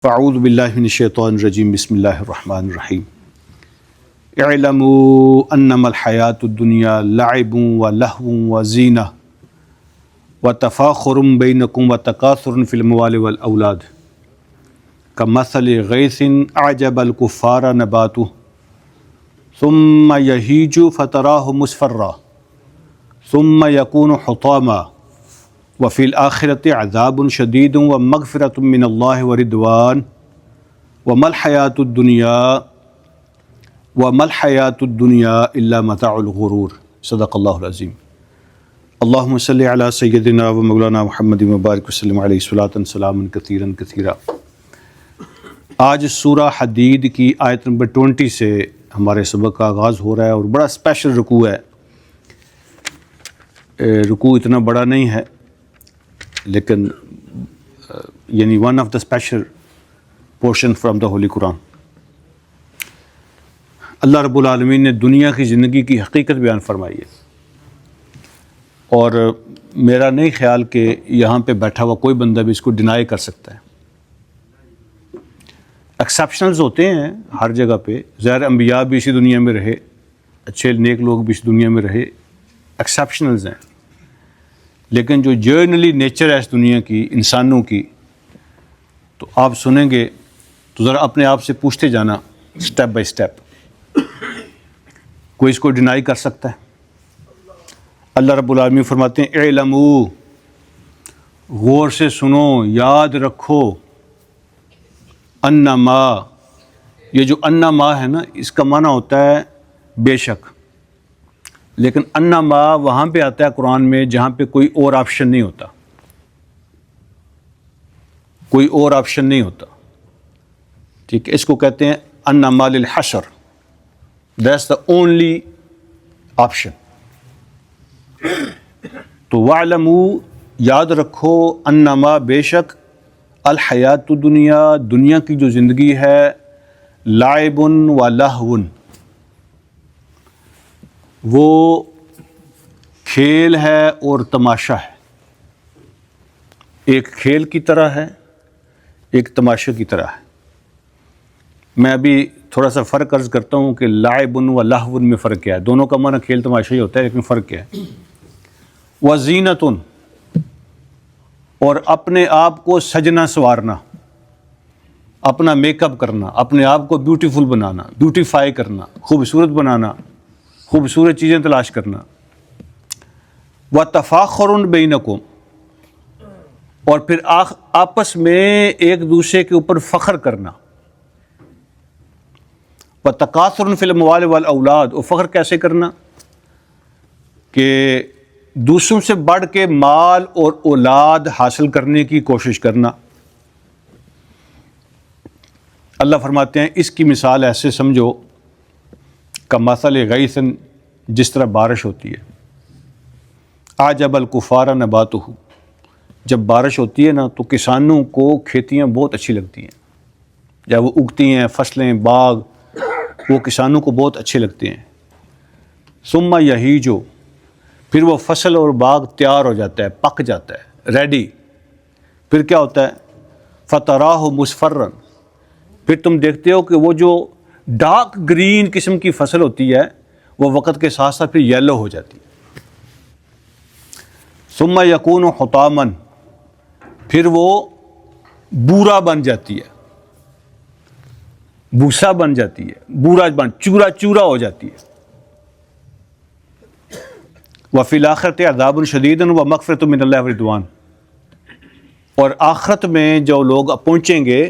فاعوذ باللہ من الشیطان الرجیم بسم اللہ الرحمن الرحیم اعلموا انما الحیاۃ الدنیا لعب ولہو وزینہ وتفاخر بینکم وتکاثر فی الاموال والاولاد کمثل غیث اعجب الکفار نباتہ ثم یہیج فتراہ مصفرا ثم یکون حطاما وفی الآخرۃ عذاب شدید ومغفرۃ من اللہ ورضوان وما الحیاۃ الدنیا الا متاع الغرور صدق اللہ العظیم۔ اللہم صلی علی سیدنا و مولانا محمد مبارک وسلم علیہ صلاۃ سلاما کثیرا کثیرا۔ آج سورہ حدید کی آیت نمبر 20 سے ہمارے سبق کا آغاز ہو رہا ہے، اور بڑا اسپیشل رکوع ہے۔ رکوع اتنا بڑا نہیں ہے لیکن یعنی one of the special portion from the holy Quran. اللہ رب العالمین نے دنیا کی زندگی کی حقیقت بیان فرمائی ہے، اور میرا نہیں خیال کہ یہاں پہ بیٹھا ہوا کوئی بندہ بھی اس کو ڈینائی کر سکتا ہے۔ ایکسیپشنلز ہوتے ہیں ہر جگہ پہ، ظاہر انبیاء بھی اسی دنیا میں رہے، اچھے نیک لوگ بھی اس دنیا میں رہے، ایکسیپشنلز ہیں، لیکن جو جرنلی نیچر ہے اس دنیا کی، انسانوں کی، تو آپ سنیں گے تو ذرا اپنے آپ سے پوچھتے جانا سٹیپ بائی سٹیپ، کوئی اس کو ڈینائی کر سکتا ہے؟ اللہ رب العالمین فرماتے ہیں اعلموا، غور سے سنو، یاد رکھو، انما، یہ جو انما ہے نا، اس کا معنی ہوتا ہے بے شک، لیکن انما وہاں پہ آتا ہے قرآن میں جہاں پہ کوئی اور آپشن نہیں ہوتا، کوئی اور آپشن نہیں ہوتا، ٹھیک ہے؟ اس کو کہتے ہیں انما للحشر، دیٹس دا اونلی آپشن۔ تو وَاعْلَمُوا، یاد رکھو، انما، بے شک، الحیات الدنیا، دنیا کی جو زندگی ہے، لعب و لہو، وہ کھیل ہے اور تماشا ہے، ایک کھیل کی طرح ہے، ایک تماشے کی طرح ہے۔ میں ابھی تھوڑا سا فرق عرض کرتا ہوں کہ لعب و لہو میں فرق کیا ہے۔ دونوں کا معنی کھیل تماشا ہی ہوتا ہے، لیکن فرق کیا ہے؟ وزینۃ، اور اپنے آپ کو سجنا سنوارنا، اپنا میک اپ کرنا، اپنے آپ کو بیوٹیفل بنانا، بیوٹیفائی کرنا، خوبصورت بنانا، خوبصورت چیزیں تلاش کرنا۔ وَتَفَاخُرٌ بَيْنَكُمْ، اور پھر آپس میں ایک دوسرے کے اوپر فخر کرنا۔ وَتَكَاثُرٌ فِي الْأَمْوَالِ وَالْأَوْلَادِ، اور فخر کیسے کرنا؟ کہ دوسروں سے بڑھ کے مال اور اولاد حاصل کرنے کی کوشش کرنا۔ اللہ فرماتے ہیں اس کی مثال ایسے سمجھو کمثل غیث، جس طرح بارش ہوتی ہے، اعجب الکفار نباتہ، جب بارش ہوتی ہے نا تو کسانوں کو کھیتیاں بہت اچھی لگتی ہیں، جب وہ اگتی ہیں، فصلیں، باغ، وہ کسانوں کو بہت اچھے لگتے ہیں۔ ثم یہیج، پھر وہ فصل اور باغ تیار ہو جاتا ہے، پک جاتا ہے، ریڈی، پھر کیا ہوتا ہے؟ فتراہ مصفرا، پھر تم دیکھتے ہو کہ وہ جو ڈارک گرین قسم کی فصل ہوتی ہے وہ وقت کے ساتھ ساتھ پھر یلو ہو جاتی ہے۔ ثم یکون حطاما، پھر وہ بورا بن جاتی ہے، بوسا بن جاتی ہے، بورا بن، چورا چورا ہو جاتی ہے۔ وفی الآخرۃ عذاب شدید ومغفرۃ من اللہ ورضوان، اور آخرت میں جو لوگ پہنچیں گے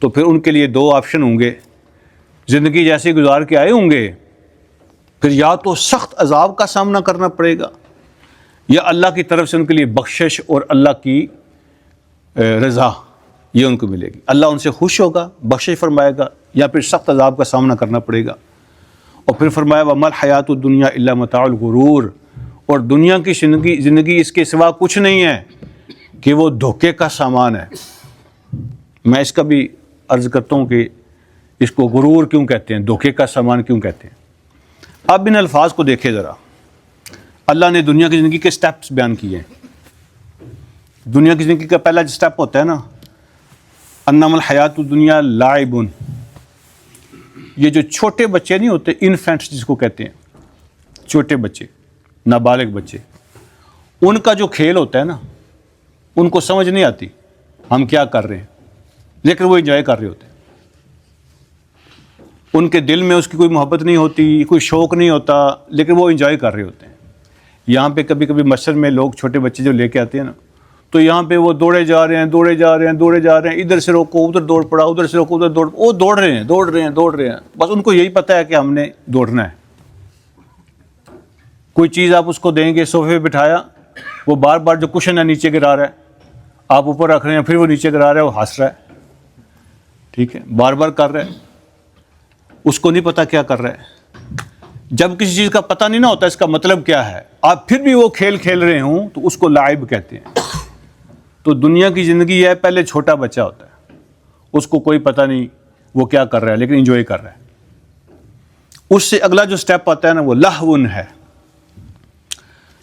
تو پھر ان کے لیے دو آپشن ہوں گے، زندگی جیسے گزار کے آئے ہوں گے، پھر یا تو سخت عذاب کا سامنا کرنا پڑے گا، یا اللہ کی طرف سے ان کے لیے بخشش اور اللہ کی رضا یہ ان کو ملے گی۔ اللہ ان سے خوش ہوگا، بخشش فرمائے گا، یا پھر سخت عذاب کا سامنا کرنا پڑے گا۔ اور پھر فرمایا وما الحیاۃ الدنیا الا متاع الغرور، اور دنیا کی زندگی اس کے سوا کچھ نہیں ہے کہ وہ دھوکے کا سامان ہے۔ میں اس کا بھی عرض کرتا ہوں کہ اس کو غرور کیوں کہتے ہیں، دھوکے کا سامان کیوں کہتے ہیں۔ اب ان الفاظ کو دیکھیں ذرا، اللہ نے دنیا کی زندگی کے سٹیپس بیان کیے ہیں۔ دنیا کی زندگی کا پہلا جو سٹیپ ہوتا ہے نا، انما الحیات الدنیا لعب، یہ جو چھوٹے بچے نہیں ہوتے، انفینٹس جس کو کہتے ہیں، چھوٹے بچے، نابالغ بچے، ان کا جو کھیل ہوتا ہے نا، ان کو سمجھ نہیں آتی ہم کیا کر رہے ہیں، لیکن وہ انجوائے کر رہے ہوتے ہیں. ان کے دل میں اس کی کوئی محبت نہیں ہوتی، کوئی شوق نہیں ہوتا، لیکن وہ انجوائے کر رہے ہوتے ہیں. یہاں پہ کبھی کبھی مسجد میں لوگ چھوٹے بچے جو لے کے آتے ہیں نا، تو یہاں پہ وہ دوڑے جا رہے ہیں، ادھر سے روکو ادھر دوڑ پڑا، ادھر سے روکو ادھر دوڑ، وہ دوڑ رہے ہیں، بس ان کو یہی پتہ ہے کہ ہم نے دوڑنا ہے. کوئی چیز آپ اس کو دیں گے، صوفے پہ بٹھایا، وہ بار بار جو کشن ہے نیچے گرا رہا ہے، آپ اوپر رکھ رہے ہیں، پھر وہ نیچے گرا رہا ہے، وہ ہنس رہا ہے، ٹھیک ہے، بار بار کر رہا ہے، اس کو نہیں پتا کیا کر رہا ہے. جب کسی چیز کا پتہ نہیں نہ ہوتا اس کا مطلب کیا ہے، آپ پھر بھی وہ کھیل کھیل رہے ہوں تو اس کو لعب کہتے ہیں. تو دنیا کی زندگی ہے، پہلے چھوٹا بچہ ہوتا ہے، اس کو کوئی پتہ نہیں وہ کیا کر رہا ہے، لیکن انجوائے کر رہا ہے. اس سے اگلا جو سٹیپ آتا ہے نا، وہ لہون ہے.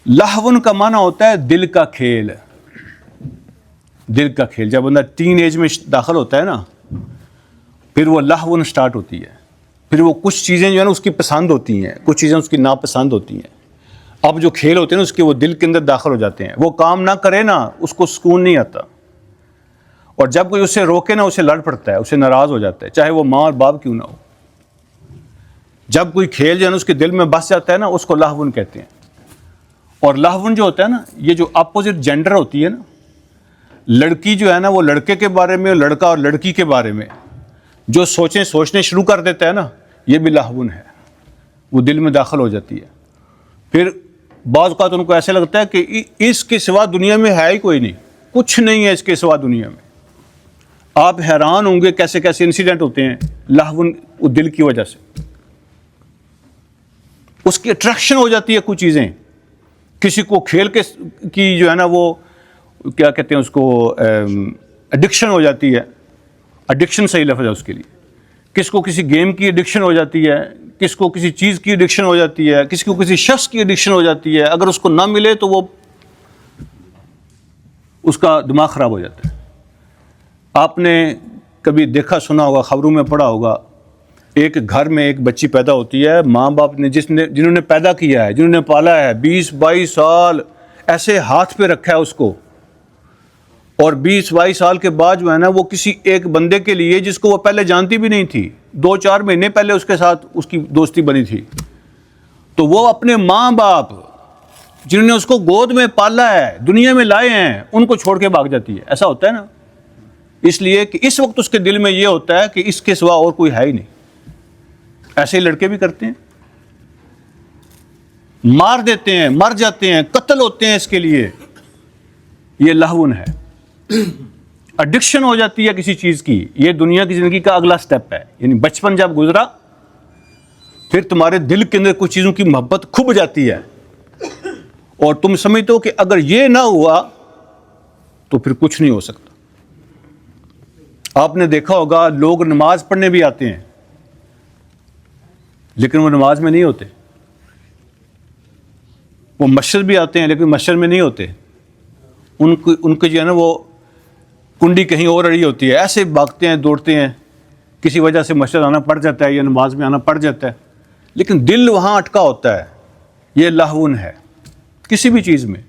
لہون کا معنی ہوتا ہے دل کا کھیل. دل کا کھیل جب بندہ ٹین ایج میں داخل ہوتا ہے نا، پھر وہ لہون سٹارٹ ہوتی ہے. پھر وہ کچھ چیزیں جو ہے نا اس کی پسند ہوتی ہیں، کچھ چیزیں اس کی ناپسند ہوتی ہیں. اب جو کھیل ہوتے ہیں نا اس کے وہ دل کے اندر داخل ہو جاتے ہیں. وہ کام نہ کرے نا اس کو سکون نہیں آتا، اور جب کوئی اسے روکے نا اسے لڑ پڑتا ہے، اسے ناراض ہو جاتا ہے، چاہے وہ ماں اور باپ کیوں نہ ہو. جب کوئی کھیل جو ہے نا اس کے دل میں بس جاتا ہے نا، اس کو لہون کہتے ہیں. اور لہون جو ہوتا ہے نا، یہ جو اپوزٹ جینڈر ہوتی ہے نا، لڑکی جو ہے نا وہ لڑکے کے بارے میں، لڑکا اور لڑکی کے بارے میں جو سوچنے شروع کر دیتا ہے نا، یہ بھی لہون ہے. وہ دل میں داخل ہو جاتی ہے. پھر بعض اوقات ان کو ایسے لگتا ہے کہ اس کے سوا دنیا میں ہے ہی کوئی نہیں، کچھ نہیں ہے اس کے سوا دنیا میں. آپ حیران ہوں گے کیسے کیسے انسیڈنٹ ہوتے ہیں لہون دل کی وجہ سے. اس کی اٹریکشن ہو جاتی ہے کچھ چیزیں. کسی کو کھیل کی جو ہے نا وہ کیا کہتے ہیں اس کو، ایڈکشن ہو جاتی ہے. ایڈکشن صحیح لفظ ہے اس کے لیے. کس کو کسی گیم کی ایڈکشن ہو جاتی ہے، کس کو کسی چیز کی ایڈکشن ہو جاتی ہے، کسی کو کسی شخص کی ایڈکشن ہو جاتی ہے. اگر اس کو نہ ملے تو وہ اس کا دماغ خراب ہو جاتا ہے. آپ نے کبھی دیکھا سنا ہوگا، خبروں میں پڑھا ہوگا، ایک گھر میں ایک بچی پیدا ہوتی ہے، ماں باپ نے جنہوں نے پیدا کیا ہے، جنہوں نے پالا ہے، 20-22 سال ایسے ہاتھ پہ رکھا ہے اس کو، اور 20-22 سال کے بعد جو ہے نا وہ کسی ایک بندے کے لیے جس کو وہ پہلے جانتی بھی نہیں تھی، 2-4 مہینے پہلے اس کے ساتھ اس کی دوستی بنی تھی، تو وہ اپنے ماں باپ جنہوں نے اس کو گود میں پالا ہے، دنیا میں لائے ہیں، ان کو چھوڑ کے بھاگ جاتی ہے. ایسا ہوتا ہے نا، اس لیے کہ اس وقت اس کے دل میں یہ ہوتا ہے کہ اس کے سوا اور کوئی ہے ہی نہیں. ایسے ہی لڑکے بھی کرتے ہیں، مار دیتے ہیں، مر جاتے ہیں، قتل ہوتے ہیں اس کے لیے. یہ لہون ہے. ایڈکشن ہو جاتی ہے کسی چیز کی. یہ دنیا کی زندگی کا اگلا سٹیپ ہے. یعنی بچپن جب گزرا، پھر تمہارے دل کے اندر کچھ چیزوں کی محبت کھب جاتی ہے، اور تم سمجھتے ہو کہ اگر یہ نہ ہوا تو پھر کچھ نہیں ہو سکتا. آپ نے دیکھا ہوگا لوگ نماز پڑھنے بھی آتے ہیں لیکن وہ نماز میں نہیں ہوتے. وہ مسجد بھی آتے ہیں لیکن مسجد میں نہیں ہوتے. ان کی جو ہے نا وہ کنڈی کہیں اور اڑی ہوتی ہے، ایسے بھاگتے ہیں، دوڑتے ہیں، کسی وجہ سے مسجد آنا پڑ جاتا ہے یا نماز میں آنا پڑ جاتا ہے، لیکن دل وہاں اٹکا ہوتا ہے. یہ لہون ہے کسی بھی چیز میں.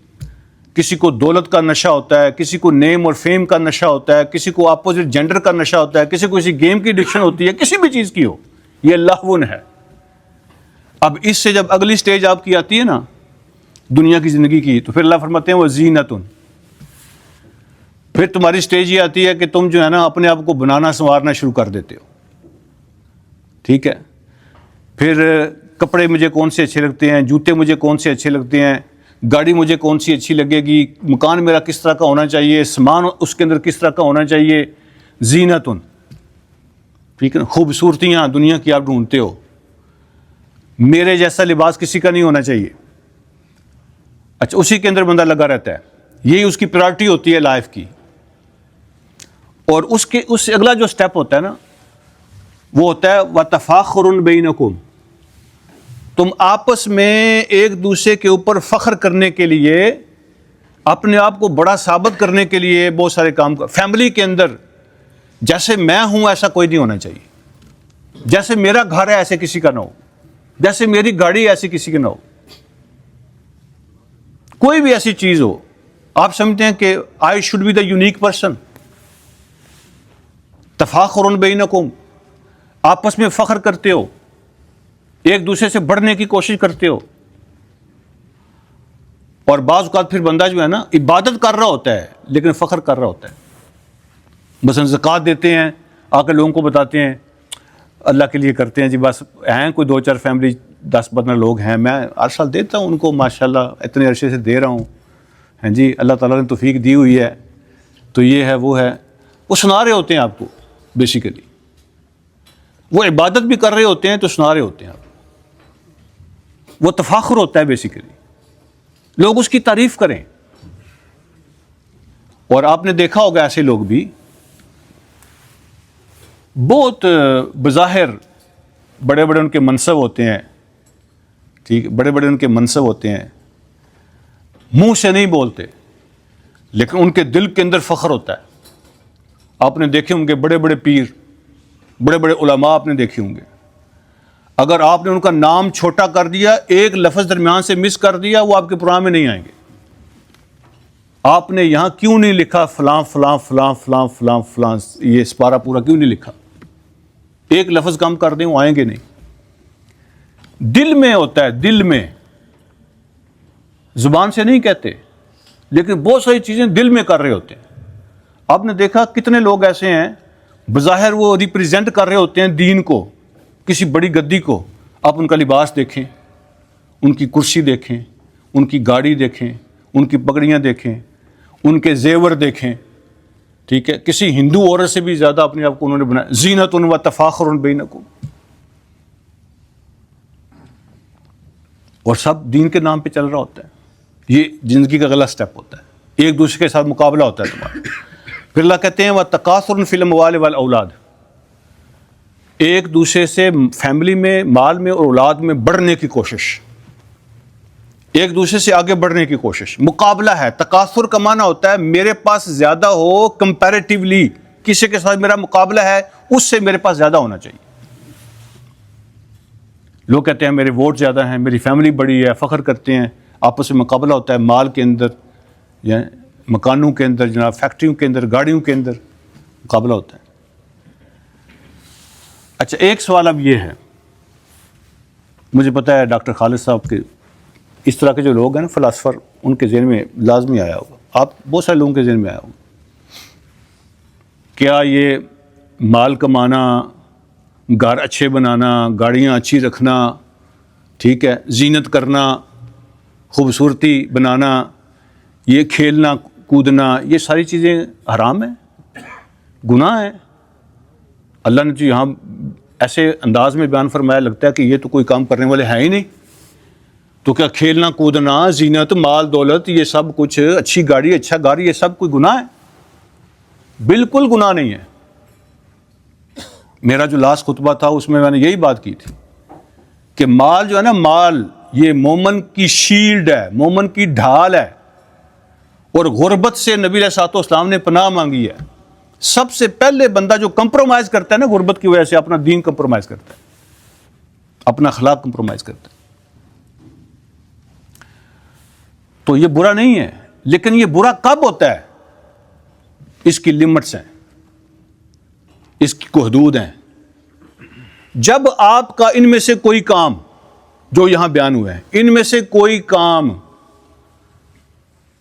کسی کو دولت کا نشہ ہوتا ہے، کسی کو نیم اور فیم کا نشہ ہوتا ہے، کسی کو اپوزٹ جینڈر کا نشہ ہوتا ہے، کسی کو کسی گیم کی ایڈکشن ہوتی ہے، کسی بھی چیز کی ہو، یہ لہون ہے. اب اس سے جب اگلی سٹیج آپ کی آتی ہے نا دنیا کی زندگی کی، تو پھر اللہ فرماتے ہیں وہ زینتن. پھر تمہاری سٹیج یہ آتی ہے کہ تم جو ہے نا اپنے آپ کو بنانا سنوارنا شروع کر دیتے ہو. ٹھیک ہے، پھر کپڑے مجھے کون سے اچھے لگتے ہیں، جوتے مجھے کون سے اچھے لگتے ہیں، گاڑی مجھے کون سی اچھی لگے گی، مکان میرا کس طرح کا ہونا چاہیے، سامان اس کے اندر کس طرح کا ہونا چاہیے. زینتن. ٹھیک ہے نا، خوبصورتیاں دنیا کی آپ ڈھونڈتے ہو. میرے جیسا لباس کسی کا نہیں ہونا چاہیے. اچھا، اسی کے اندر بندہ لگا رہتا ہے. یہی اس کی پرائرٹی ہوتی ہے لائف کی. اور اس سے اگلا جو سٹیپ ہوتا ہے نا وہ ہوتا ہے وَتَفَاخُرٌ بَيْنَكُمْ. تم آپس میں ایک دوسرے کے اوپر فخر کرنے کے لیے، اپنے آپ کو بڑا ثابت کرنے کے لیے بہت سارے کام کر. فیملی کے اندر جیسے میں ہوں ایسا کوئی نہیں ہونا چاہیے. جیسے میرا گھر ہے ایسے کسی کا نہ ہو. جیسے میری گاڑی ایسی کسی کی نہ ہو. کوئی بھی ایسی چیز ہو آپ سمجھتے ہیں کہ I should be the unique person. تفاخر بینکم، آپس میں فخر کرتے ہو، ایک دوسرے سے بڑھنے کی کوشش کرتے ہو. اور بعض اوقات پھر بندہ جو ہے نا عبادت کر رہا ہوتا ہے لیکن فخر کر رہا ہوتا ہے. مثلا زکوٰۃ دیتے ہیں، آ کے لوگوں کو بتاتے ہیں اللہ کے لیے کرتے ہیں جی، بس ہیں کوئی 2-4 فیملی 10-15 لوگ ہیں، میں ہر سال دیتا ہوں ان کو، ماشاءاللہ اتنے عرصے سے دے رہا ہوں. ہاں جی، اللہ تعالیٰ نے توفیق دی ہوئی ہے تو یہ ہے وہ ہے. وہ سنا رہے ہوتے ہیں آپ کو بیسیکلی. وہ عبادت بھی کر رہے ہوتے ہیں تو سنا رہے ہوتے ہیں آپ. وہ تفاخر ہوتا ہے بیسیکلی. لوگ اس کی تعریف کریں. اور آپ نے دیکھا ہوگا ایسے لوگ بھی بہت بظاہر بڑے بڑے ان کے منصب ہوتے ہیں، ٹھیک، بڑے بڑے ان کے منصب ہوتے ہیں، منہ سے نہیں بولتے لیکن ان کے دل کے اندر فخر ہوتا ہے. آپ نے دیکھے ہوں گے بڑے بڑے پیر، بڑے بڑے علماء آپ نے دیکھے ہوں گے، اگر آپ نے ان کا نام چھوٹا کر دیا، ایک لفظ درمیان سے مس کر دیا، وہ آپ کے پروگرام میں نہیں آئیں گے. آپ نے یہاں کیوں نہیں لکھا فلاں فلاں فلاں فلاں فلاں فلاں، یہ سپارہ پورا کیوں نہیں لکھا؟ ایک لفظ کم کر دیں وہ آئیں گے نہیں. دل میں ہوتا ہے، دل میں، زبان سے نہیں کہتے لیکن بہت ساری چیزیں دل میں کر رہے ہوتے ہیں. آپ نے دیکھا کتنے لوگ ایسے ہیں بظاہر وہ ریپریزنٹ کر رہے ہوتے ہیں دین کو، کسی بڑی گدی کو. آپ ان کا لباس دیکھیں، ان کی کرسی دیکھیں، ان کی گاڑی دیکھیں، ان کی پگڑیاں دیکھیں، ان کے زیور دیکھیں، ٹھیک ہے. کسی ہندو عورت سے بھی زیادہ اپنے آپ کو انہوں نے بنایا. زینت و تفاخر بینکم. اور سب دین کے نام پہ چل رہا ہوتا ہے. یہ زندگی کا غلط سٹیپ ہوتا ہے. ایک دوسرے کے ساتھ مقابلہ ہوتا ہے تمہارا. پھر اللہ کہتے ہیں وَتَكَاثُرٌ فِي الْأَمْوَالِ وَالْأَوْلَادِ، ایک دوسرے سے فیملی میں، مال میں اور اولاد میں بڑھنے کی کوشش، ایک دوسرے سے آگے بڑھنے کی کوشش. مقابلہ ہے. تکاثر کا معنی ہوتا ہے میرے پاس زیادہ ہو، کمپیریٹیولی کسی کے ساتھ میرا مقابلہ ہے اس سے میرے پاس زیادہ ہونا چاہیے. لوگ کہتے ہیں میرے ووٹ زیادہ ہیں، میری فیملی بڑی ہے، فخر کرتے ہیں. آپس میں مقابلہ ہوتا ہے مال کے اندر یا مکانوں کے اندر، جناب فیکٹریوں کے اندر، گاڑیوں کے اندر مقابلہ ہوتا ہے. اچھا ایک سوال اب یہ ہے، مجھے پتہ ہے ڈاکٹر خالد صاحب کے اس طرح کے جو لوگ ہیں نا فلاسفر، ان کے ذہن میں لازمی آیا ہوگا، آپ بہت سارے لوگوں کے ذہن میں آیا ہوگا، کیا یہ مال کمانا، گھر اچھے بنانا، گاڑیاں اچھی رکھنا، ٹھیک ہے، زینت کرنا، خوبصورتی بنانا، یہ کھیلنا کودنا، یہ ساری چیزیں حرام ہیں، گناہ ہیں؟ اللہ نے جو یہاں ایسے انداز میں بیان فرمایا، لگتا ہے کہ یہ تو کوئی کام کرنے والے ہیں ہی نہیں. تو کیا کھیلنا کودنا، زینت، مال دولت، یہ سب کچھ، اچھی گاڑی، اچھا گھر، یہ سب کوئی گناہ ہے؟ بالکل گناہ نہیں ہے. میرا جو لاسٹ خطبہ تھا اس میں نے یہی بات کی تھی کہ مال جو ہے نا، مال یہ مومن کی شیلڈ ہے، مومن کی ڈھال ہے، اور غربت سے نبی علیہ الصلوۃ والسلام نے پناہ مانگی ہے. سب سے پہلے بندہ جو کمپرومائز کرتا ہے نا غربت کی وجہ سے، اپنا دین کمپرومائز کرتا ہے، اپنا اخلاق کمپرومائز کرتا ہے. تو یہ برا نہیں ہے، لیکن یہ برا کب ہوتا ہے؟ اس کی لمٹس ہیں، اس کی کوئی حدود ہیں. جب آپ کا ان میں سے کوئی کام جو یہاں بیان ہوا ہے، ان میں سے کوئی کام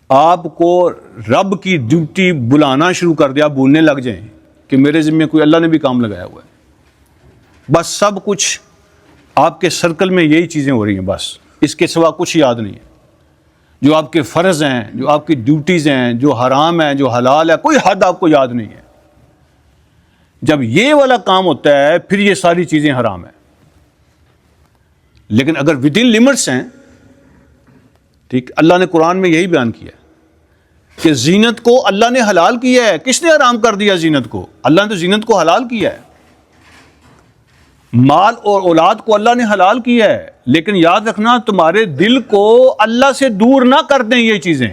آپ کو رب کی ڈیوٹی بلانا شروع کر دیا، بھولنے لگ جائیں کہ میرے ذمہ کوئی اللہ نے بھی کام لگایا ہوا ہے، بس سب کچھ آپ کے سرکل میں یہی چیزیں ہو رہی ہیں، بس اس کے سوا کچھ یاد نہیں ہے. جو آپ کے فرض ہیں، جو آپ کی ڈیوٹیز ہیں، جو حرام ہیں، جو حلال ہے، کوئی حد آپ کو یاد نہیں ہے. جب یہ والا کام ہوتا ہے پھر یہ ساری چیزیں حرام ہیں. لیکن اگر ود ان لمٹس ہیں، ٹھیک، اللہ نے قرآن میں یہی بیان کیا کہ زینت کو اللہ نے حلال کیا ہے. کس نے حرام کر دیا زینت کو؟ اللہ نے تو زینت کو حلال کیا ہے. مال اور اولاد کو اللہ نے حلال کیا ہے، لیکن یاد رکھنا تمہارے دل کو اللہ سے دور نہ کر دیں یہ چیزیں.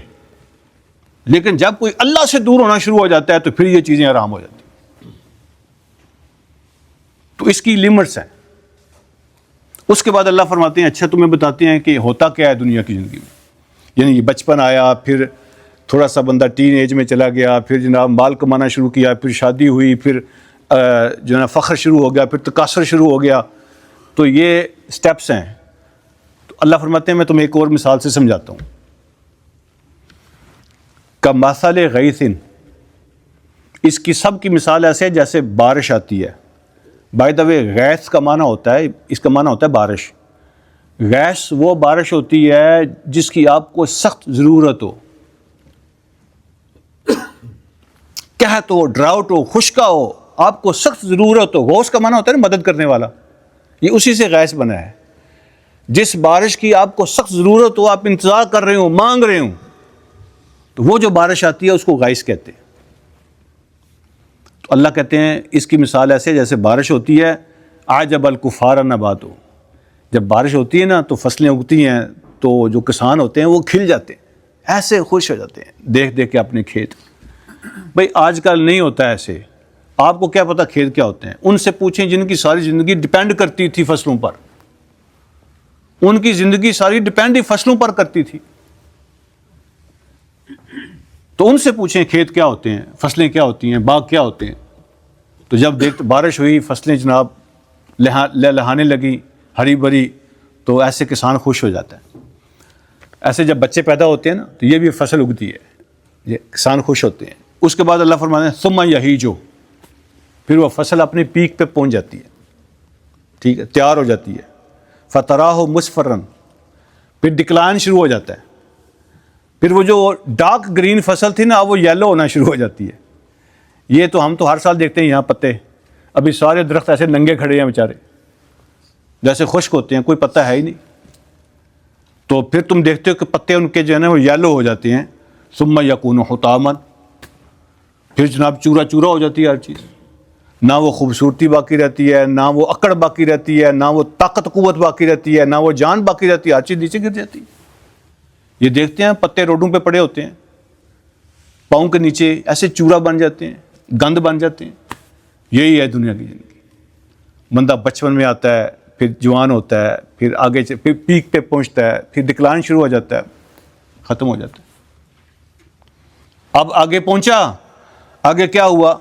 لیکن جب کوئی اللہ سے دور ہونا شروع ہو جاتا ہے تو پھر یہ چیزیں حرام ہو جاتی ہیں. تو اس کی لیمٹس ہیں. اس کے بعد اللہ فرماتے ہیں اچھا تمہیں بتاتے ہیں کہ ہوتا کیا ہے دنیا کی زندگی میں. یعنی بچپن آیا، پھر تھوڑا سا بندہ ٹین ایج میں چلا گیا، پھر جناب مال کمانا شروع کیا، پھر شادی ہوئی، پھر جو ہے نا فخر شروع ہو گیا، پھر تکاثر شروع ہو گیا. تو یہ سٹیپس ہیں. تو اللہ فرماتے ہیں میں تمہیں ایک اور مثال سے سمجھاتا ہوں. کمثل غیث، اس کی سب کی مثال ایسے ہے جیسے بارش آتی ہے. بائی دا وے غیث کا معنی ہوتا ہے، اس کا معنی ہوتا ہے بارش. غیث وہ بارش ہوتی ہے جس کی آپ کو سخت ضرورت ہو، قحط ہو، ڈراؤٹ ہو، خشکا ہو، آپ کو سخت ضرورت ہو. غوث کا معنی ہوتا ہے نا مدد کرنے والا. یہ اسی سے غیث بنا ہے. جس بارش کی آپ کو سخت ضرورت ہو، آپ انتظار کر رہے ہو، مانگ رہے ہوں، تو وہ جو بارش آتی ہے اس کو غیث کہتے ہیں. تو اللہ کہتے ہیں اس کی مثال ایسے جیسے بارش ہوتی ہے. اعجب الکفار نباتو، جب بارش ہوتی ہے نا تو فصلیں اگتی ہیں، تو جو کسان ہوتے ہیں وہ کھل جاتے ہیں، ایسے خوش ہو جاتے ہیں دیکھ دیکھ کے اپنے کھیت. بھائی آج کل نہیں ہوتا ایسے. آپ کو کیا پتا کھیت کیا ہوتے ہیں؟ ان سے پوچھیں جن کی ساری زندگی ڈپینڈ کرتی تھی فصلوں پر. ان کی زندگی ساری ڈپینڈ ہی فصلوں پر کرتی تھی. تو ان سے پوچھیں کھیت کیا ہوتے ہیں، فصلیں کیا ہوتی ہیں، باغ کیا ہوتے ہیں. تو جب بارش ہوئی، فصلیں جناب لہلہانے لگی، ہری بھری، تو ایسے کسان خوش ہو جاتا ہے. ایسے جب بچے پیدا ہوتے ہیں نا تو یہ بھی فصل اگتی ہے، یہ کسان خوش ہوتے ہیں. اس کے بعد اللہ فرماتے ہیں ثم یہیجو، پھر وہ فصل اپنے پیک پہ پہنچ جاتی ہے، ٹھیک ہے، تیار ہو جاتی ہے. فتراہ مصفرا، پھر ڈکلائن شروع ہو جاتا ہے. پھر وہ جو ڈارک گرین فصل تھی نا وہ یلو ہونا شروع ہو جاتی ہے. یہ تو ہم تو ہر سال دیکھتے ہیں یہاں پتے، ابھی سارے درخت ایسے ننگے کھڑے ہیں بیچارے، جیسے خشک ہوتے ہیں، کوئی پتا ہے ہی نہیں. تو پھر تم دیکھتے ہو کہ پتے ان کے جو ہے نا وہ یلو ہو جاتے ہیں. ثم یکون حطاما، پھر جناب چورا چورا ہو جاتی ہے ہر چیز. نہ وہ خوبصورتی باقی رہتی ہے، نہ وہ اکڑ باقی رہتی ہے، نہ وہ طاقت قوت باقی رہتی ہے، نہ وہ جان باقی رہتی ہے. ہر چیز نیچے گر جاتی ہے. یہ دیکھتے ہیں پتے روڈوں پہ پڑے ہوتے ہیں، پاؤں کے نیچے ایسے چورا بن جاتے ہیں، گند بن جاتے ہیں. یہی ہے دنیا کی زندگی. بندہ بچپن میں آتا ہے، پھر جوان ہوتا ہے، پھر آگے پھر پیک پہ پہنچتا ہے، پھر ڈکلائن شروع ہو جاتا ہے، ختم ہو جاتا ہے. اب آگے پہنچا، آگے کیا ہوا؟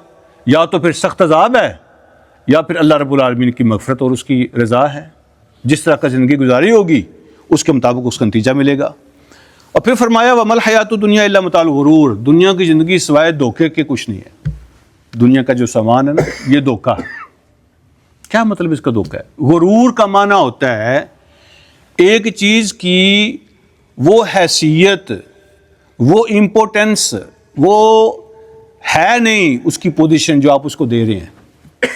یا تو پھر سخت عذاب ہے، یا پھر اللہ رب العالمین کی مغفرت اور اس کی رضا ہے. جس طرح کا زندگی گزاری ہوگی اس کے مطابق اس کا نتیجہ ملے گا. اور پھر فرمایا وَمَا الْحَيَاةُ الدُّنْيَا إِلَّا مَتَاعُ الْغُرُورِ، دنیا کی زندگی سوائے دھوکے کے کچھ نہیں ہے. دنیا کا جو سامان ہے نا یہ دھوکہ ہے. کیا مطلب اس کا دھوکہ ہے؟ غرور کا معنی ہوتا ہے ایک چیز کی وہ حیثیت، وہ امپورٹنس، وہ ہے نہیں اس کی پوزیشن جو آپ اس کو دے رہے ہیں،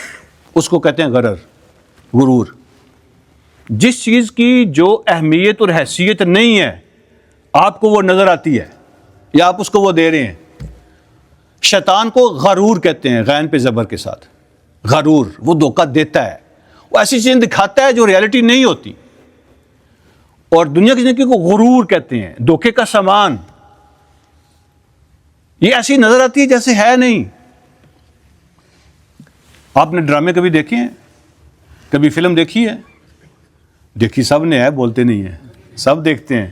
اس کو کہتے ہیں غرر، غرور. جس چیز کی جو اہمیت اور حیثیت نہیں ہے آپ کو وہ نظر آتی ہے یا آپ اس کو وہ دے رہے ہیں. شیطان کو غرور کہتے ہیں، غین پہ زبر کے ساتھ. غرور، وہ دھوکہ دیتا ہے، وہ ایسی چیزیں دکھاتا ہے جو ریالٹی نہیں ہوتی. اور دنیا کی زندگی کو غرور کہتے ہیں، دھوکے کا سامان. یہ ایسی نظر آتی ہے جیسے ہے نہیں. آپ نے ڈرامے کبھی دیکھے ہیں؟ کبھی فلم دیکھی ہے؟ دیکھی سب نے ہے، بولتے نہیں ہیں، سب دیکھتے ہیں.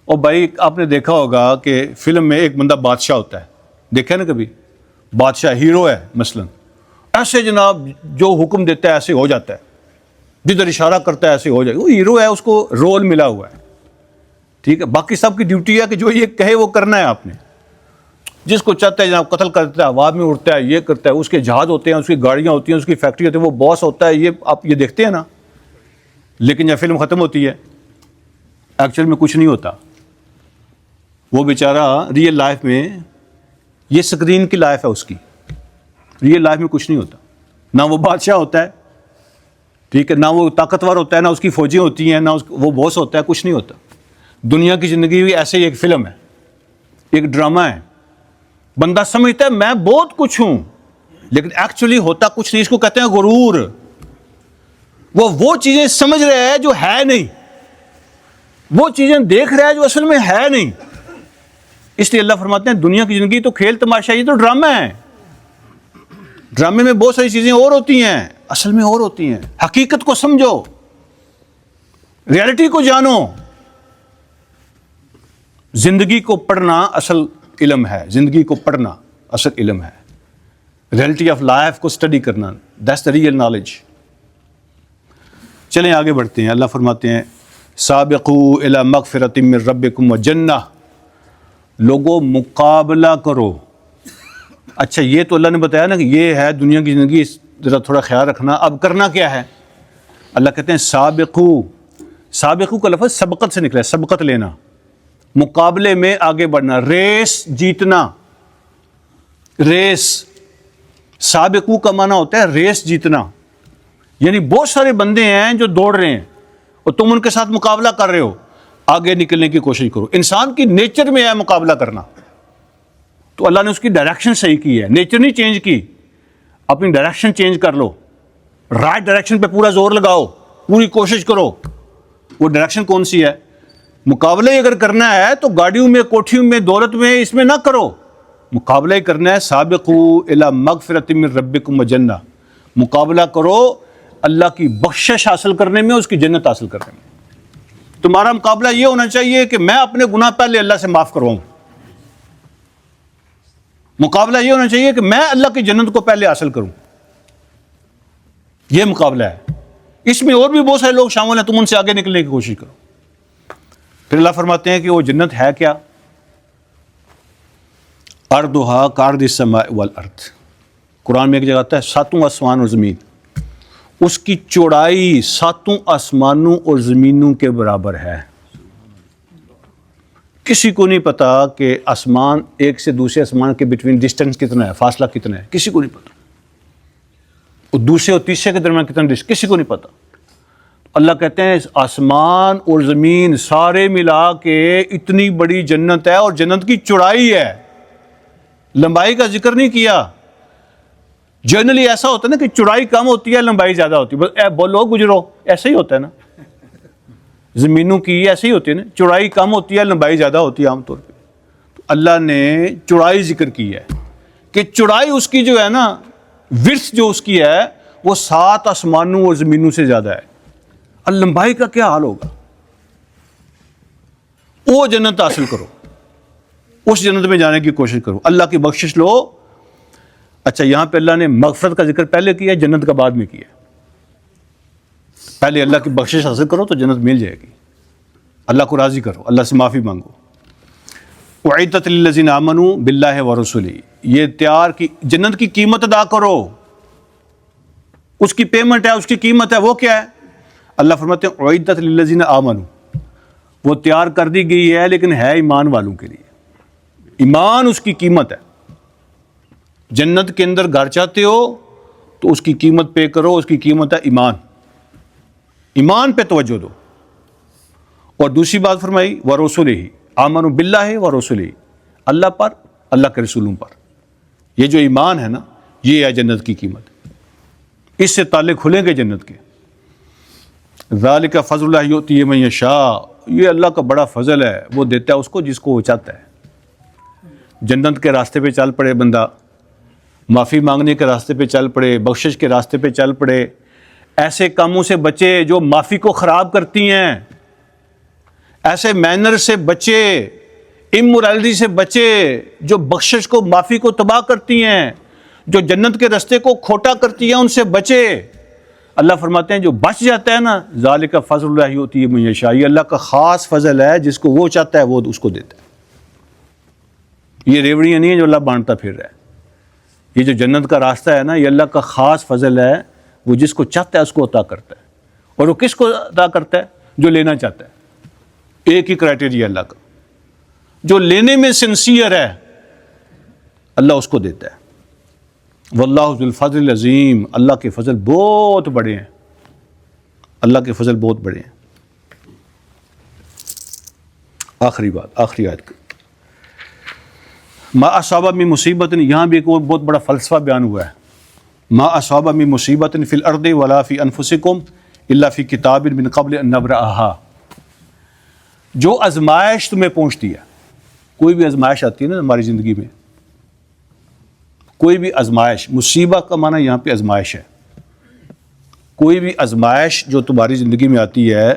اور بھائی آپ نے دیکھا ہوگا کہ فلم میں ایک بندہ بادشاہ ہوتا ہے، دیکھا نا کبھی؟ بادشاہ ہیرو ہے مثلاً، ایسے جناب جو حکم دیتا ہے ایسے ہو جاتا ہے، جدھر اشارہ کرتا ہے ایسے ہو جائے. وہ ہیرو ہے، اس کو رول ملا ہوا ہے، ٹھیک ہے. باقی سب کی ڈیوٹی ہے کہ جو یہ کہے وہ کرنا ہے آپ نے. جس کو چاہتا ہے جناب قتل کرتا ہے، ہوا میں اڑتا ہے، یہ کرتا ہے. اس کے جہاز ہوتے ہیں، اس کی گاڑیاں ہوتی ہیں، اس کی فیکٹری ہوتی ہے، وہ باس ہوتا ہے. یہ آپ یہ دیکھتے ہیں نا. لیکن جب فلم ختم ہوتی ہے ایکچوئل میں کچھ نہیں ہوتا. وہ بیچارہ ریئل لائف میں، یہ اسکرین کی لائف ہے اس کی، ریئل لائف میں کچھ نہیں ہوتا. نہ وہ بادشاہ ہوتا ہے، ٹھیک ہے، نہ وہ طاقتور ہوتا ہے، نہ اس کی فوجیں ہوتی ہیں، نہ وہ باس ہوتا ہے، کچھ نہیں ہوتا. دنیا کی زندگی بھی ایسے ہی ایک فلم ہے، ایک ڈرامہ ہے. بندہ سمجھتا ہے میں بہت کچھ ہوں، لیکن ایکچولی ہوتا کچھ نہیں. اس کو کہتے ہیں غرور. وہ چیزیں سمجھ رہے ہیں جو ہے نہیں، وہ چیزیں دیکھ رہا ہے جو اصل میں ہے نہیں. اس لیے اللہ فرماتے ہیں دنیا کی زندگی تو کھیل تماشا، یہ تو ڈرامہ ہے. ڈرامے میں بہت ساری چیزیں اور ہوتی ہیں. اصل میں اور ہوتی ہیں. حقیقت کو سمجھو, ریالٹی کو جانو. زندگی کو پڑھنا اصل علم ہے, زندگی کو پڑھنا اصل علم ہے. ریالٹی آف لائف کو اسٹڈی کرنا, دیٹس دا ریئل نالج. چلیں آگے بڑھتے ہیں. اللہ فرماتے ہیں سابقوا الی مغفرۃ من ربکم وجنہ, لوگوں مقابلہ کرو. اچھا یہ تو اللہ نے بتایا نا کہ یہ ہے دنیا کی زندگی, ذرا تھوڑا خیال رکھنا. اب کرنا کیا ہے؟ اللہ کہتے ہیں سابقو, سابقو کا لفظ سبقت سے نکلا ہے, سبقت لینا, مقابلے میں آگے بڑھنا, ریس جیتنا. ریس, سابقو کا معنی ہوتا ہے ریس جیتنا. یعنی بہت سارے بندے ہیں جو دوڑ رہے ہیں اور تم ان کے ساتھ مقابلہ کر رہے ہو, آگے نکلنے کی کوشش کرو. انسان کی نیچر میں ہے مقابلہ کرنا, تو اللہ نے اس کی ڈائریکشن صحیح کی ہے, نیچر نہیں چینج کی. اپنی ڈائریکشن چینج کر لو, رائٹ ڈائریکشن پہ پورا زور لگاؤ, پوری کوشش کرو. وہ ڈائریکشن کون سی ہے؟ مقابلہ ہی اگر کرنا ہے تو گاڑیوں میں, کوٹھیوں میں, دولت میں, اس میں نہ کرو. مقابلہ ہی کرنا ہے سابقوا الی مغفرۃ من ربکم وجنہ, مقابلہ کرو اللہ کی بخشش حاصل کرنے میں, اس کی جنت حاصل کرنے میں. تمہارا مقابلہ یہ ہونا چاہیے کہ میں اپنے گناہ پہلے اللہ سے معاف کرواؤں. مقابلہ یہ ہونا چاہیے کہ میں اللہ کی جنت کو پہلے حاصل کروں. یہ مقابلہ ہے. اس میں اور بھی بہت سارے لوگ شامل ہیں, تم ان سے آگے نکلنے کی کوشش کرو. پھر اللہ فرماتے ہیں کہ وہ جنت ہے کیا؟ ارضھا کعرض السماء والارض. قرآن میں ایک جگہ آتا ہے ساتوں آسمان اور زمین, اس کی چوڑائی ساتوں آسمانوں اور زمینوں کے برابر ہے. کسی کو نہیں پتا کہ آسمان ایک سے دوسرے آسمان کے بٹوین ڈسٹینس کتنا ہے, فاصلہ کتنا ہے, کسی کو نہیں پتا. اور دوسرے اور تیسرے کے درمیان کتنا ڈسٹینس, کسی کو نہیں پتا. اللہ کہتے ہیں آسمان اور زمین سارے ملا کے اتنی بڑی جنت ہے, اور جنت کی چوڑائی ہے, لمبائی کا ذکر نہیں کیا. جنرلی ایسا ہوتا ہے نا کہ چوڑائی کم ہوتی ہے, لمبائی زیادہ ہوتی ہے. بولو گزرو, ایسا ہی ہوتا ہے نا. زمینوں کی ایسے ہی ہوتی ہے نا, چوڑائی کم ہوتی ہے, لمبائی زیادہ ہوتی ہے عام طور پہ. تو اللہ نے چوڑائی ذکر کی ہے کہ چوڑائی اس کی جو ہے نا, ورث جو اس کی ہے وہ 7 آسمانوں اور زمینوں سے زیادہ ہے. اور لمبائی کا کیا حال ہوگا؟ وہ جنت حاصل کرو, اس جنت میں جانے کی کوشش کرو, اللہ کی بخشش لو. اچھا یہاں پہ اللہ نے مغفرت کا ذکر پہلے کیا, جنت کا بعد میں کیا. پہلے اللہ کی بخشش حاصل کرو تو جنت مل جائے گی. اللہ کو راضی کرو, اللہ سے معافی مانگو. اعدت للذین آمنوا باللہ ورسولہ, یہ تیار کی جنت کی قیمت ادا کرو. اس کی پیمنٹ ہے, اس کی قیمت ہے, وہ کیا ہے؟ اللہ فرماتے ہیں اعدت للذین آمنوا, وہ تیار کر دی گئی ہے لیکن ہے ایمان والوں کے لیے. ایمان اس کی قیمت ہے. جنت کے اندر گھر چاہتے ہو تو اس کی قیمت پے کرو, اس کی قیمت ہے ایمان. ایمان پہ توجہ دو. اور دوسری بات فرمائی ورسولہ, آمنوا باللہ ورسولہ, اللہ پر, اللہ کے رسولوں پر. یہ جو ایمان ہے نا, یہ ہے جنت کی قیمت. اس سے تعلق کھلیں گے جنت کے. ذالک فضل اللہ یؤتی من یشاء, یہ اللہ کا بڑا فضل ہے, وہ دیتا ہے اس کو جس کو وہ چاہتا ہے. جنت کے راستے پہ چل پڑے بندہ, معافی مانگنے کے راستے پہ چل پڑے, بخشش کے راستے پہ چل پڑے, ایسے کاموں سے بچے جو معافی کو خراب کرتی ہیں, ایسے مینر سے بچے, امورالٹی سے بچے جو بخشش کو, معافی کو تباہ کرتی ہیں, جو جنت کے راستے کو کھوٹا کرتی ہیں, ان سے بچے. اللہ فرماتے ہیں جو بچ جاتا ہے نا, ذالک فضل اللہ یؤتی من یشاء, یہ اللہ کا خاص فضل ہے, جس کو وہ چاہتا ہے وہ اس کو دیتا ہے. یہ ریوڑیاں نہیں ہیں جو اللہ بانٹتا پھر رہا ہے. یہ جو جنت کا راستہ ہے نا, یہ اللہ کا خاص فضل ہے, وہ جس کو چاہتا ہے اس کو عطا کرتا ہے. اور وہ کس کو عطا کرتا ہے؟ جو لینا چاہتا ہے. ایک ہی کرائٹیریا اللہ کا, جو لینے میں سنسیئر ہے اللہ اس کو دیتا ہے. واللہ ذو الفضل العظیم, اللہ کے فضل بہت بڑے ہیں, اللہ کے فضل بہت بڑے ہیں. آخری بات, آخری آیت کا ما اصاب من مصیبت, یہاں بھی ایک اور بہت بڑا فلسفہ بیان ہوا ہے. ما اصاب من مصیبت فی الارض ولا فی انفسکم الا فی کتاب من قبل ان نبرأها. جو آزمائش تمہیں پہنچتی ہے, کوئی بھی آزمائش آتی ہے نا ہماری زندگی میں, کوئی بھی آزمائش, مصیبت کا معنی یہاں پہ آزمائش ہے. کوئی بھی آزمائش جو تمہاری زندگی میں آتی ہے،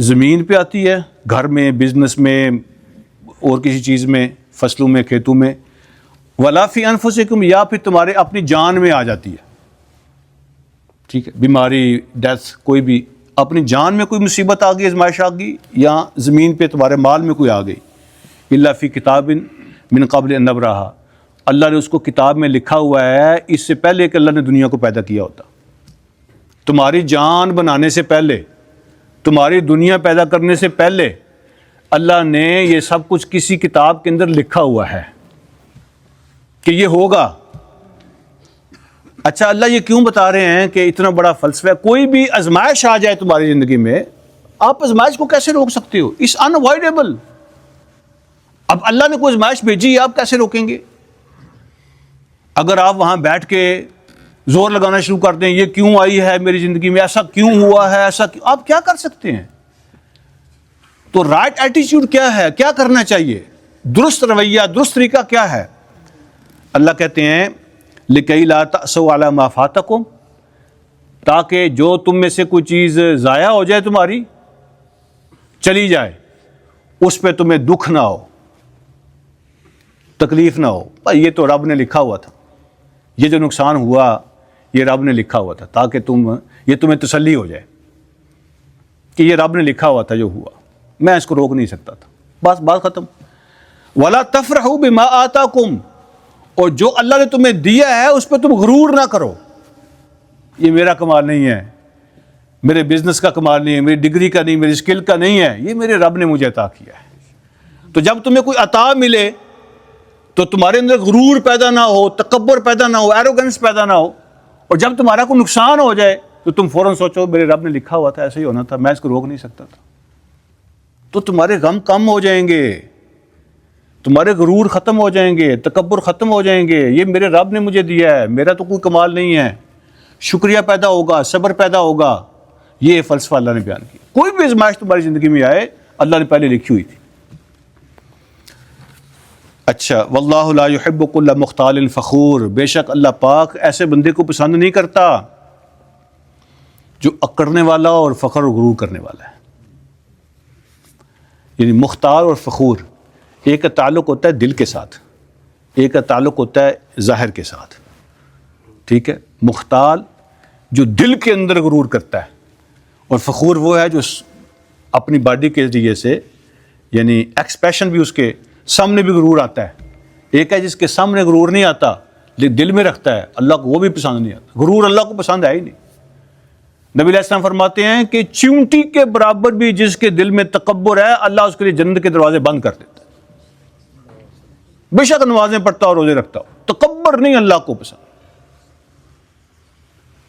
زمین پہ آتی ہے، گھر میں، بزنس میں، اور کسی چیز میں، فصلوں میں، کھیتوں میں، ولا فی انفسکم، یا پھر تمہارے اپنی جان میں آ جاتی ہے. ٹھیک ہے، بیماری، ڈیتھ، کوئی بھی اپنی جان میں کوئی مصیبت آ گئی، آزمائش آ گئی، یا زمین پہ تمہارے مال میں کوئی آ گئی. الا فی کتاب من قبل ان نبرہا، اللہ نے اس کو کتاب میں لکھا ہوا ہے اس سے پہلے کہ اللہ نے دنیا کو پیدا کیا ہوتا. تمہاری جان بنانے سے پہلے، تمہاری دنیا پیدا کرنے سے پہلے اللہ نے یہ سب کچھ کسی کتاب کے اندر لکھا ہوا ہے کہ یہ ہوگا. اچھا، اللہ یہ کیوں بتا رہے ہیں کہ اتنا بڑا فلسفہ ہے؟ کوئی بھی آزمائش آ جائے تمہاری زندگی میں، آپ آزمائش کو کیسے روک سکتے ہو؟ It's unavoidable. اب اللہ نے کوئی آزمائش بھیجی، آپ کیسے روکیں گے؟ اگر آپ وہاں بیٹھ کے زور لگانا شروع کر دیں، یہ کیوں آئی ہے میری زندگی میں، ایسا کیوں ہوا ہے، ایسا کیوں، آپ کیا کر سکتے ہیں؟ تو رائٹ ایٹیچیوڈ کیا ہے، کیا کرنا چاہیے، درست رویہ، درست طریقہ کیا ہے؟ اللہ کہتے ہیں لِكَيْ لَا تَأْسَوْا عَلَىٰ مَا فَاتَكُمْ، تاکہ جو تم میں سے کوئی چیز ضائع ہو جائے، تمہاری چلی جائے، اس پہ تمہیں دکھ نہ ہو، تکلیف نہ ہو. یہ تو رب نے لکھا ہوا تھا، یہ جو نقصان ہوا یہ رب نے لکھا ہوا تھا، تاکہ یہ تمہیں تسلی ہو جائے کہ یہ رب نے لکھا ہوا تھا جو ہوا، میں اس کو روک نہیں سکتا تھا. بس بات ختم. وَلَا تَفْرَحُوا بِمَا آتَاكُمْ، اور جو اللہ نے تمہیں دیا ہے اس پہ تم غرور نہ کرو. یہ میرا کمال نہیں ہے، میرے بزنس کا کمال نہیں ہے، میری ڈگری کا نہیں، میری اسکل کا نہیں ہے، یہ میرے رب نے مجھے عطا کیا ہے. تو جب تمہیں کوئی عطا ملے تو تمہارے اندر غرور پیدا نہ ہو، تکبر پیدا نہ ہو، ایروگنس پیدا نہ ہو. اور جب تمہارا کوئی نقصان ہو جائے تو تم فوراً سوچو میرے رب نے لکھا ہوا تھا، ایسے ہی ہونا تھا، میں اس کو روک نہیں سکتا تھا. تو تمہارے غم کم ہو جائیں گے، تمہارے غرور ختم ہو جائیں گے، تکبر ختم ہو جائیں گے. یہ میرے رب نے مجھے دیا ہے، میرا تو کوئی کمال نہیں ہے. شکریہ پیدا ہوگا، صبر پیدا ہوگا. یہ فلسفہ اللہ نے بیان کیا. کوئی بھی آزمائش تمہاری زندگی میں آئے، اللہ نے پہلے لکھی ہوئی تھی. اچھا، واللہ لا يحب كل مختال فخور، بے شک اللہ پاک ایسے بندے کو پسند نہیں کرتا جو اکڑنے والا اور فخر اور غرور کرنے والا ہے. یعنی مختال اور فخور، ایک کا تعلق ہوتا ہے دل کے ساتھ، ایک کا تعلق ہوتا ہے ظاہر کے ساتھ. ٹھیک ہے، مختال جو دل کے اندر غرور کرتا ہے، اور فخور وہ ہے جو اپنی باڈی کے ذریعے سے، یعنی ایکسپریشن بھی اس کے سامنے بھی غرور آتا ہے. ایک ہے جس کے سامنے غرور نہیں آتا لیکن دل میں رکھتا ہے، اللہ کو وہ بھی پسند نہیں آتا. غرور اللہ کو پسند ہے ہی نہیں. نبی علیہ السلام فرماتے ہیں کہ چیونٹی کے برابر بھی جس کے دل میں تکبر ہے، اللہ اس کے لیے جنت کے دروازے بند کر دیتا ہے. بے شک نمازیں پڑھتا ہو، روزے رکھتا ہو، تکبر نہیں اللہ کو پسند.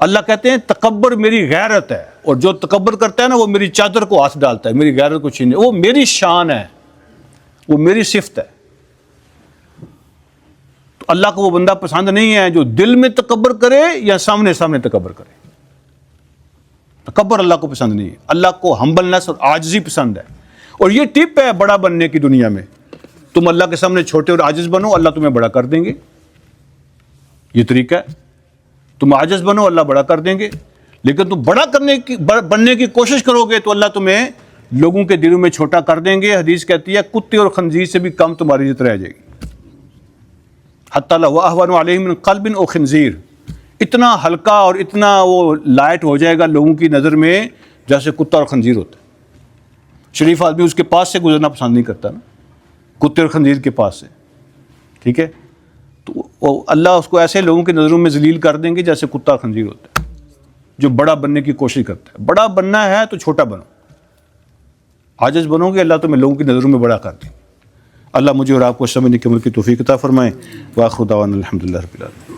اللہ کہتے ہیں تکبر میری غیرت ہے، اور جو تکبر کرتا ہے نا وہ میری چادر کو ہاتھ ڈالتا ہے، میری غیرت کو چھینے. وہ میری شان ہے، وہ میری صفت ہے. تو اللہ کو وہ بندہ پسند نہیں ہے جو دل میں تکبر کرے یا سامنے تکبر کرے. تکبر اللہ کو پسند نہیں ہے. اللہ کو ہمبلنس اور عاجزی پسند ہے. اور یہ ٹپ ہے بڑا بننے کی دنیا میں. تم اللہ کے سامنے چھوٹے اور عاجز بنو، اللہ تمہیں بڑا کر دیں گے. یہ طریقہ ہے. تم عاجز بنو، اللہ بڑا کر دیں گے. لیکن تم بننے کی کوشش کرو گے تو اللہ تمہیں لوگوں کے دلوں میں چھوٹا کر دیں گے. حدیث کہتی ہے کتے اور خنزیر سے بھی کم تمہاری عزت رہ جائے گی. حتی لو اہون علیہ من قلب او خنزیر، اتنا ہلکا اور اتنا وہ لائٹ ہو جائے گا لوگوں کی نظر میں جیسے کتا اور خنزیر ہوتا ہے. شریف آدمی اس کے پاس سے گزرنا پسند نہیں کرتا نا، کتے اور خنزیر کے پاس سے. ٹھیک ہے، تو اللہ اس کو ایسے لوگوں کی نظروں میں ذلیل کر دیں گے جیسے کتا اور خنزیر ہوتا ہے، جو بڑا بننے کی کوشش کرتا ہے. بڑا بننا ہے تو چھوٹا بنو، عاجز بنو گے اللہ تمہیں لوگوں کی نظروں میں بڑا کر دیں. اللہ مجھے اور آپ کو سمجھنے کی عمل کی توفیق عطا فرمائے. وآخر دعوانا الحمدللہ رب العالمین.